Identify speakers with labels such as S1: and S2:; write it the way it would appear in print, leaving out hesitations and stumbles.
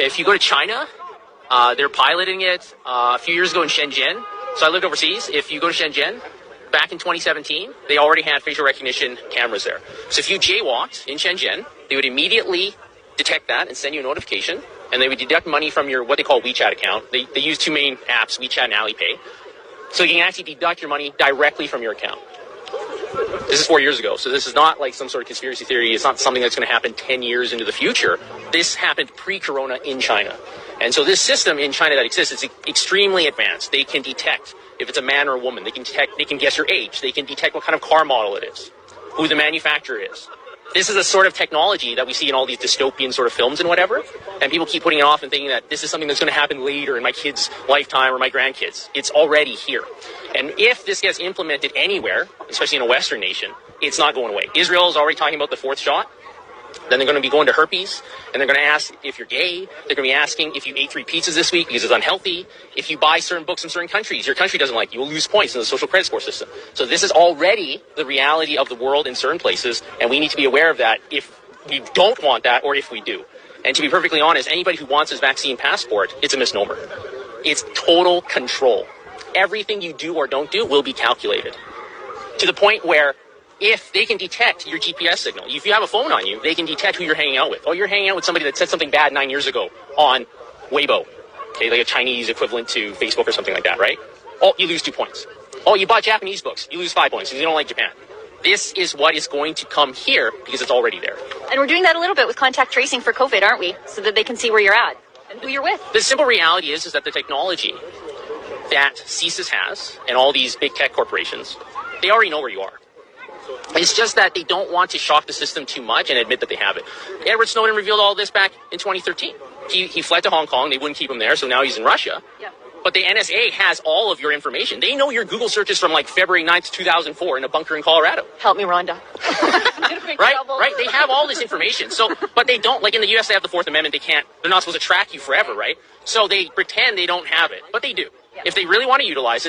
S1: If you go to China, they're piloting it a few years ago in Shenzhen. So I lived overseas. If you go to Shenzhen, back in 2017, they already had facial recognition cameras there. So if you jaywalked in Shenzhen, they would immediately detect that and send you a notification, and they would deduct money from your what they call WeChat account. They use two main apps, WeChat and Alipay. So you can actually deduct your money directly from your account. This is 4 years ago, so this is not like some sort of conspiracy theory. It's not something that's going to happen 10 years into the future. This happened pre-corona in China. And so this system in China that exists is extremely advanced. They can detect if it's a man or a woman. They can guess your age. They can detect what kind of car model it is, who the manufacturer is. This is a sort of technology that we see in all these dystopian sort of films and whatever, and people keep putting it off and thinking that this is something that's going to happen later in my kid's lifetime or my grandkids. It's already here. And if this gets implemented anywhere, especially in a Western nation, it's not going away. Israel is already talking about the fourth shot. Then they're going to be going to herpes, and they're going to ask if you're gay. They're going to be asking if you ate 3 pizzas this week because it's unhealthy. If you buy certain books from certain countries, your country doesn't like you. You'll lose points in the social credit score system. So this is already the reality of the world in certain places, and we need to be aware of that if we don't want that or if we do. And to be perfectly honest, anybody who wants this vaccine passport, it's a misnomer. It's total control. Everything you do or don't do will be calculated. To the point where if they can detect your GPS signal, if you have a phone on you, they can detect who you're hanging out with. Oh, you're hanging out with somebody that said something bad 9 years ago on Weibo, okay, like a Chinese equivalent to Facebook or something like that, right? Oh, you lose 2 points. Oh, you bought Japanese books, you lose 5 points because you don't like Japan. This is what is going to come here because it's already there.
S2: And we're doing that a little bit with contact tracing for COVID, aren't we? So that they can see where you're at and who you're with.
S1: The simple reality is that the technology that CSIS has and all these big tech corporations, they already know where you are. It's just that they don't want to shock the system too much and admit that they have it. Edward Snowden revealed all this back in 2013. He fled to Hong Kong. They wouldn't keep him there, so now he's in Russia.
S2: Yeah.
S1: But the NSA has all of your information. They know your Google searches from like February 9th, 2004 in a bunker in Colorado.
S2: Help me, Rhonda.
S1: Right? They have all this information. So, but they don't, like in the US, they have the Fourth Amendment. They're not supposed to track you forever, right? So they pretend they don't have it, but they do. Yeah. If they really want to utilize it,